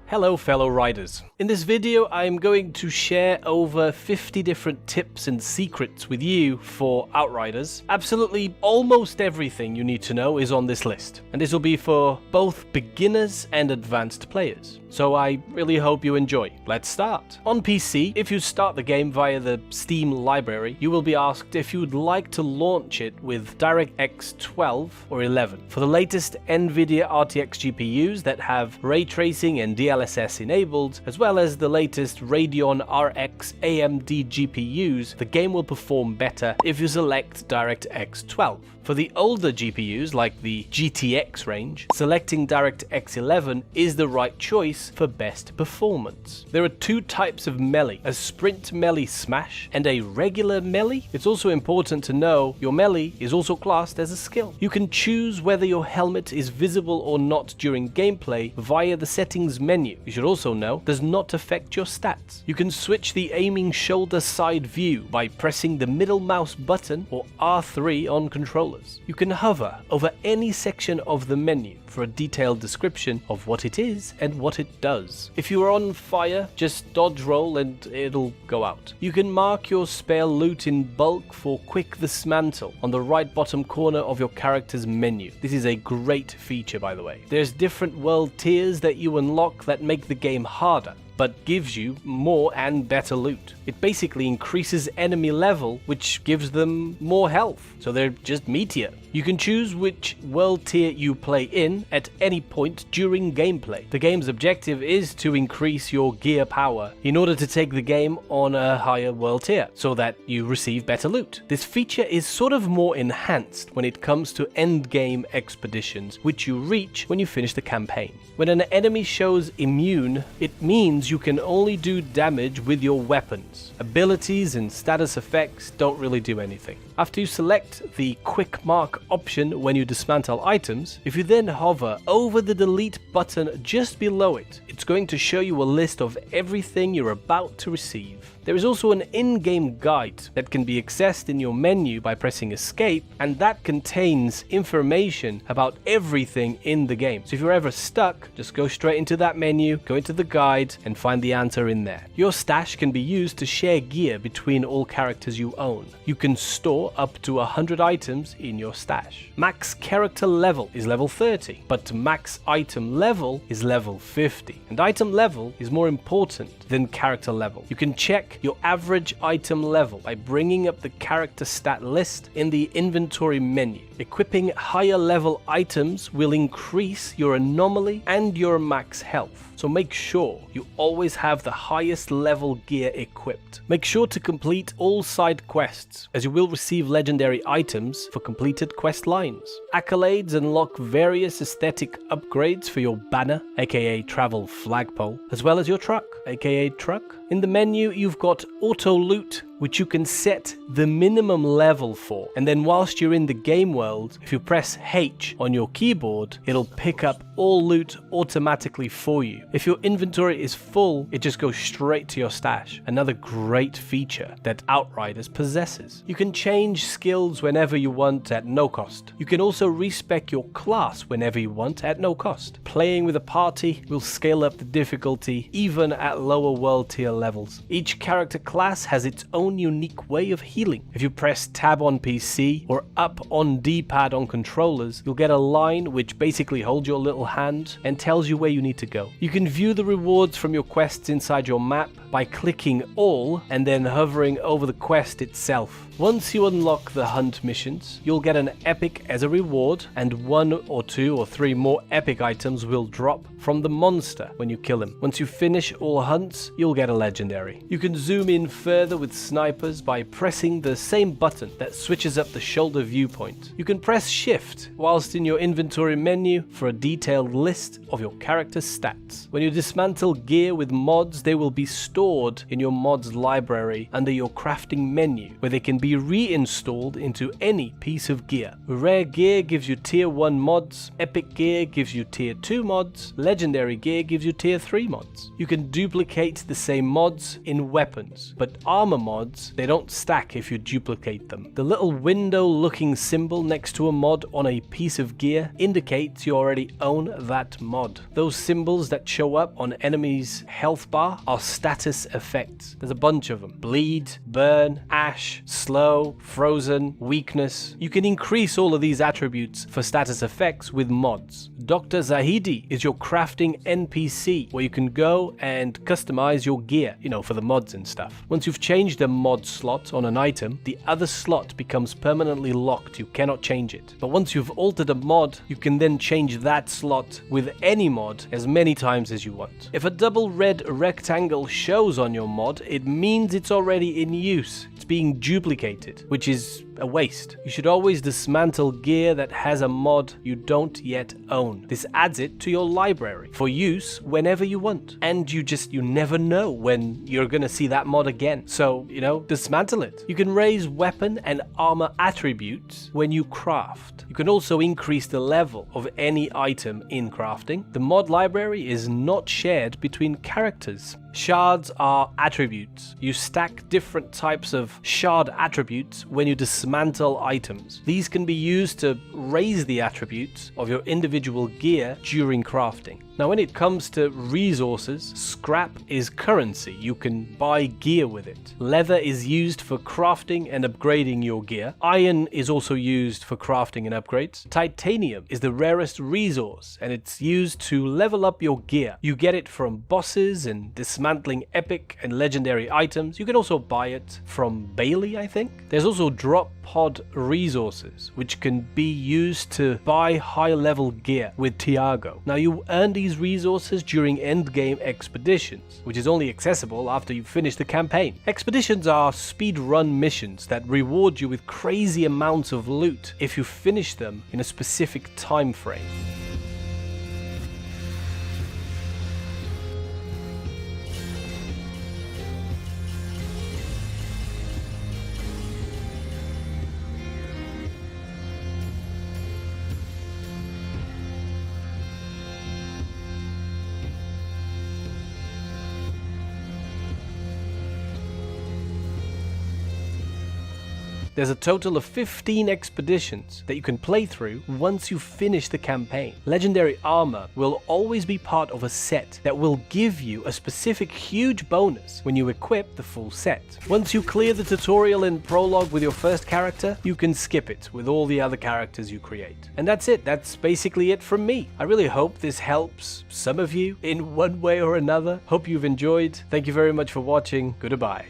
Hello fellow riders. In this video I'm going to share over 50 different tips and secrets with you for Outriders. Absolutely almost everything you need to know is on this list, and this will be for both beginners and advanced players. So I really hope you enjoy. Let's start. On PC, if you start the game via the Steam library, you will be asked if you would like to launch it with DirectX 12 or 11. For the latest NVIDIA RTX GPUs that have ray tracing and DLSS enabled, as well as the latest Radeon RX AMD GPUs, the game will perform better if you select DirectX 12. For the older GPUs, like the GTX range, selecting DirectX 11 is the right choice for best performance. There are two types of melee, a sprint melee smash and a regular melee. It's also important to know your melee is also classed as a skill. You can choose whether your helmet is visible or not during gameplay via the settings menu. You should also know does not affect your stats. You can switch the aiming shoulder side view by pressing the middle mouse button or R3 on controllers. You can hover over any section of the menu for a detailed description of what it is and what it does. If you are on fire, just dodge roll and it'll go out. You can mark your spare loot in bulk for quick dismantle on the right bottom corner of your character's menu. This is a great feature, by the way. There's different world tiers that you unlock that make the game harder, but gives you more and better loot. It basically increases enemy level, which gives them more health, so they're just meatier. You can choose which world tier you play in at any point during gameplay. The game's objective is to increase your gear power in order to take the game on a higher world tier, so that you receive better loot. This feature is sort of more enhanced when it comes to endgame expeditions, which you reach when you finish the campaign. When an enemy shows immune, it means you can only do damage with your weapons. Abilities and status effects don't really do anything. After you select the quick mark option when you dismantle items, if you then hover over the delete button just below it, it's going to show you a list of everything you're about to receive. There is also an in-game guide that can be accessed in your menu by pressing escape, and that contains information about everything in the game. So if you're ever stuck, just go straight into that menu, go into the guide, and find the answer in there. Your stash can be used to share gear between all characters you own. You can store up to 100 items in your stash. Max character level is level 30, but max item level is level 50. And item level is more important than character level. You can check your average item level by bringing up the character stat list in the inventory menu. Equipping higher level items will increase your anomaly and your max health, so make sure you always have the highest level gear equipped. Make sure to complete all side quests, as you will receive legendary items for completed quest lines. Accolades unlock various aesthetic upgrades for your banner, aka travel flagpole, as well as your truck, aka truck. In the menu, you've got auto loot, which you can set the minimum level for, and then whilst you're in the game world, if you press H on your keyboard, it'll pick up all loot automatically for you. If your inventory is full, it just goes straight to your stash. Another great feature that Outriders possesses. You can change skills whenever you want at no cost. You can also respec your class whenever you want at no cost. Playing with a party will scale up the difficulty even at lower world tier levels. Each character class has its own unique way of healing. If you press tab on PC or up on D-pad on controllers, you'll get a line which basically holds your little hand and tells you where you need to go. You can view the rewards from your quests inside your map by clicking all and then hovering over the quest itself. Once you unlock the hunt missions, you'll get an epic as a reward, and 1 or 2 or 3 more epic items will drop from the monster when you kill him. Once you finish all hunts, you'll get a legendary. You can zoom in further with snipers by pressing the same button that switches up the shoulder viewpoint. You can press shift whilst in your inventory menu for a detailed list of your character's stats. When you dismantle gear with mods, they will be stored in your mods library under your crafting menu, where they can be be reinstalled into any piece of gear. Rare gear gives you tier 1 mods, epic gear gives you tier 2 mods, legendary gear gives you tier 3 mods. You can duplicate the same mods in weapons, but armor mods, they don't stack if you duplicate them. The little window looking symbol next to a mod on a piece of gear indicates you already own that mod. Those symbols that show up on enemies' health bar are status effects. There's a bunch of them. Bleed, burn, ash, slow, frozen, weakness. You can increase all of these attributes for status effects with mods. Dr. Zahedi is your crafting NPC where you can go and customize your gear, for the mods and stuff. Once you've changed a mod slot on an item, the other slot becomes permanently locked. You cannot change it. But once you've altered a mod, you can then change that slot with any mod as many times as you want. If a double red rectangle shows on your mod, it means it's already in use. It's being duplicated, which is a waste. You should always dismantle gear that has a mod you don't yet own. This adds it to your library for use whenever you want. And you never know when you're gonna see that mod again. So, dismantle it. You can raise weapon and armor attributes when you craft. You can also increase the level of any item in crafting. The mod library is not shared between characters. Shards are attributes. You stack different types of shard attributes when you dismantle items. These can be used to raise the attributes of your individual gear during crafting. Now, when it comes to resources, scrap is currency. You can buy gear with it. Leather is used for crafting and upgrading your gear. Iron is also used for crafting and upgrades. Titanium is the rarest resource, and it's used to level up your gear. You get it from bosses and dismantling epic and legendary items. You can also buy it from Bailey, I think. There's also drop pod resources, which can be used to buy high-level gear with Tiago. Now, you earn these resources during endgame expeditions, which is only accessible after you finish the campaign. Expeditions are speedrun missions that reward you with crazy amounts of loot if you finish them in a specific time frame. There's a total of 15 expeditions that you can play through once you finish the campaign. Legendary armor will always be part of a set that will give you a specific huge bonus when you equip the full set. Once you clear the tutorial in Prologue with your first character, you can skip it with all the other characters you create. And that's it. That's basically it from me. I really hope this helps some of you in one way or another. Hope you've enjoyed. Thank you very much for watching. Goodbye.